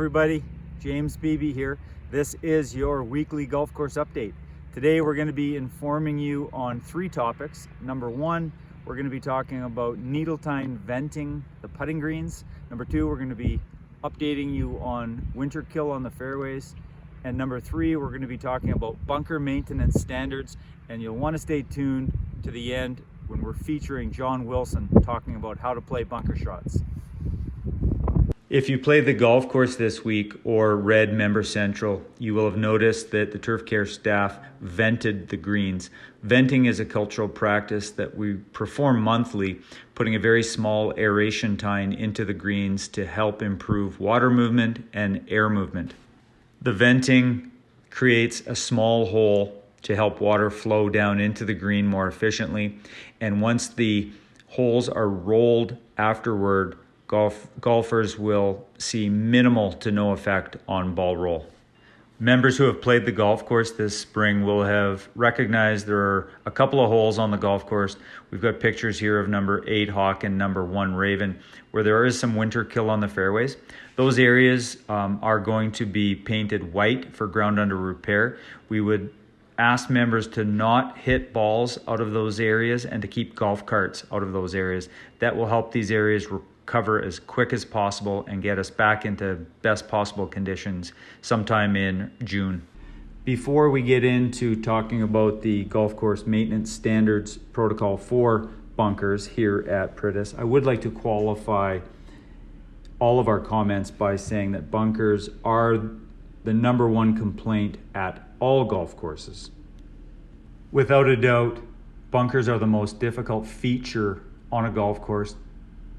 everybody, James Beebe here. This is your weekly golf course update. Today we're going to be informing you on 3 topics. Number 1, we're going to be talking about needle time venting the putting greens. Number 2, we're going to be updating you on winter kill on the fairways. And number 3, we're going to be talking about bunker maintenance standards, and you'll want to stay tuned to the end when we're featuring John Wilson talking about how to play bunker shots. If you played the golf course this week or read Member Central, you will have noticed that the turf care staff vented the greens. Venting is a cultural practice that we perform monthly, putting a very small aeration tine into the greens to help improve water movement and air movement. The venting creates a small hole to help water flow down into the green more efficiently. And once the holes are rolled afterward, golfers will see minimal to no effect on ball roll. Members who have played the golf course this spring will have recognized there are a couple of holes on the golf course. We've got pictures here of number 8 Hawk and number 1 Raven, where there is some winter kill on the fairways. Those areas are going to be painted white for ground under repair. We would ask members to not hit balls out of those areas and to keep golf carts out of those areas. That will help these areas recover as quick as possible and get us back into best possible conditions sometime in June. Before we get into talking about the golf course maintenance standards protocol for bunkers here at Priddis, I would like to qualify all of our comments by saying that bunkers are the number 1 complaint at all golf courses. Without a doubt, bunkers are the most difficult feature on a golf course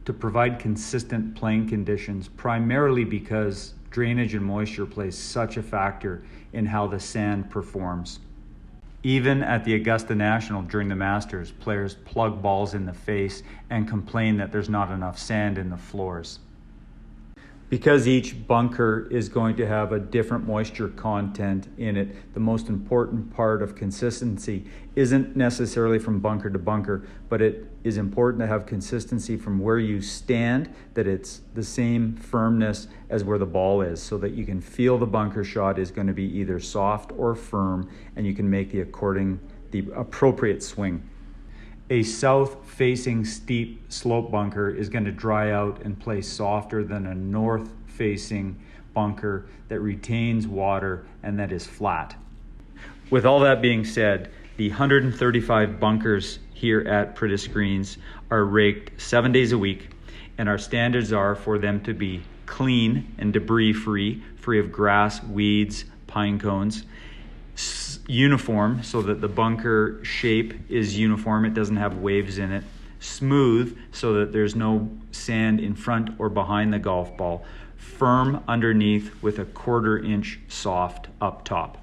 to provide consistent playing conditions, primarily because drainage and moisture plays such a factor in how the sand performs. Even at the Augusta National during the Masters, players plug balls in the face and complain that there's not enough sand in the floors. Because each bunker is going to have a different moisture content in it, the most important part of consistency isn't necessarily from bunker to bunker, but it is important to have consistency from where you stand, that it's the same firmness as where the ball is, so that you can feel the bunker shot is going to be either soft or firm, and you can make the appropriate swing. A south-facing steep slope bunker is going to dry out and play softer than a north-facing bunker that retains water and that is flat. With all that being said, the 135 bunkers here at Priddis Greens are raked 7 days a week, and our standards are for them to be clean and debris-free, free of grass, weeds, pine cones, uniform so that the bunker shape is uniform, it doesn't have waves in it, smooth so that there's no sand in front or behind the golf ball, firm underneath with a 1/4 inch soft up top.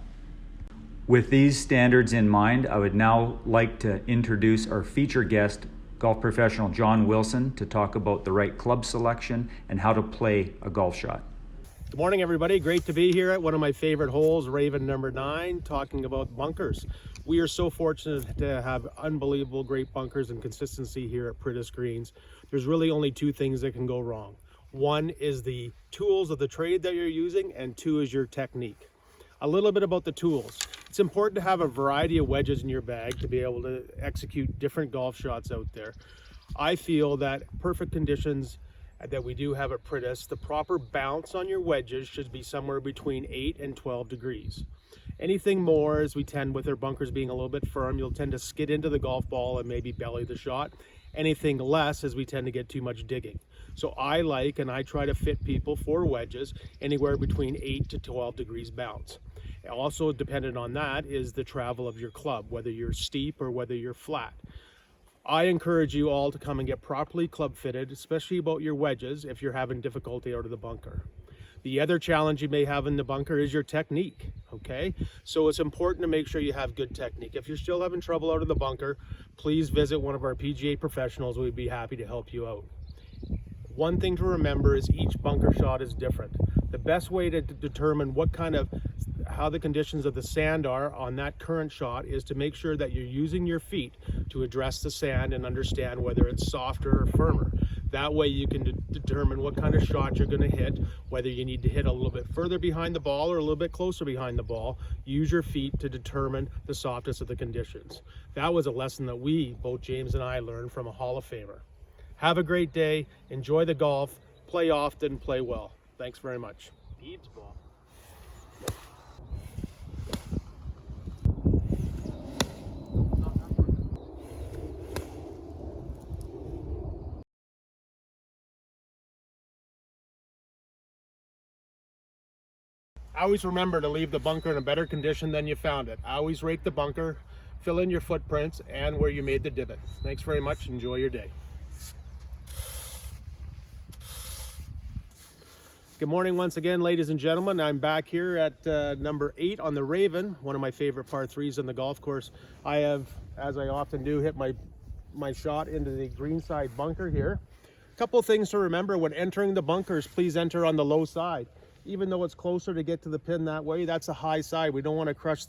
With these standards in mind, I would now like to introduce our feature guest, golf professional John Wilson, to talk about the right club selection and how to play a golf shot. Good morning, everybody. Great to be here at one of my favorite holes, Raven number 9, talking about bunkers. We are so fortunate to have unbelievable great bunkers and consistency here at Priddis Greens. There's really only 2 things that can go wrong. 1 is the tools of the trade that you're using, and 2 is your technique. A little bit about the tools. It's important to have a variety of wedges in your bag to be able to execute different golf shots out there. I feel that perfect conditions that we do have at Priddis, the proper bounce on your wedges should be somewhere between 8 and 12 degrees. Anything more, as we tend with our bunkers being a little bit firm, you'll tend to skid into the golf ball and maybe belly the shot. Anything less, as we tend to get too much digging. So I like, and I try to fit people for wedges anywhere between 8 to 12 degrees bounce. Also dependent on that is the travel of your club, whether you're steep or whether you're flat. I encourage you all to come and get properly club fitted, especially about your wedges if you're having difficulty out of the bunker. The other challenge you may have in the bunker is your technique, okay? So it's important to make sure you have good technique. If you're still having trouble out of the bunker, please visit one of our PGA professionals. We'd be happy to help you out. One thing to remember is each bunker shot is different. The best way to determine how the conditions of the sand are on that current shot is to make sure that you're using your feet to address the sand and understand whether it's softer or firmer. That way you can determine what kind of shot you're going to hit, whether you need to hit a little bit further behind the ball or a little bit closer behind the ball. Use your feet to determine the softest of the conditions. That was a lesson that both James and I, learned from a Hall of Famer. Have a great day. Enjoy the golf. Play often, play well. Thanks very much. Beads ball. Always remember to leave the bunker in a better condition than you found it. Always rake the bunker, fill in your footprints and where you made the divot. Thanks very much. Enjoy your day. Good morning once again, ladies and gentlemen. I'm back here at number 8 on the Raven, one of my favorite par 3s on the golf course. I have, as I often do, hit my shot into the greenside bunker here. A couple of things to remember when entering the bunkers: please enter on the low side. Even though it's closer to get to the pin that way, that's a high side. We don't want to crush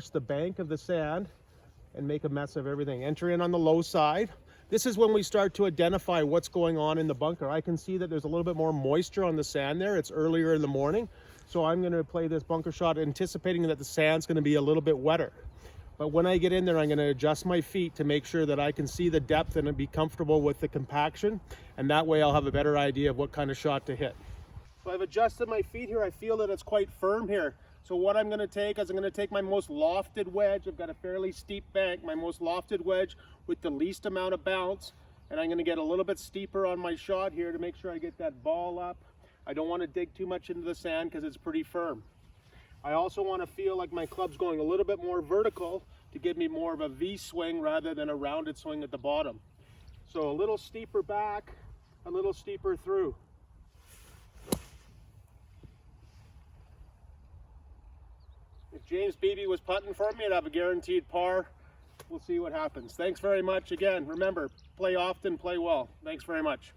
the bank of the sand and make a mess of everything. Enter in on the low side. This is when we start to identify what's going on in the bunker. I can see that there's a little bit more moisture on the sand there. It's earlier in the morning, so I'm going to play this bunker shot anticipating that the sand's going to be a little bit wetter. But when I get in there, I'm going to adjust my feet to make sure that I can see the depth and be comfortable with the compaction, and that way I'll have a better idea of what kind of shot to hit. So I've adjusted my feet here. I feel that it's quite firm here. So what I'm going to take is I'm going to take my most lofted wedge. I've got a fairly steep bank, my most lofted wedge with the least amount of bounce. And I'm going to get a little bit steeper on my shot here to make sure I get that ball up. I don't want to dig too much into the sand because it's pretty firm. I also want to feel like my club's going a little bit more vertical to give me more of a V swing rather than a rounded swing at the bottom. So a little steeper back, a little steeper through. If James Beebe was putting for me, I'd have a guaranteed par. We'll see what happens. Thanks very much again. Remember, play often, play well. Thanks very much.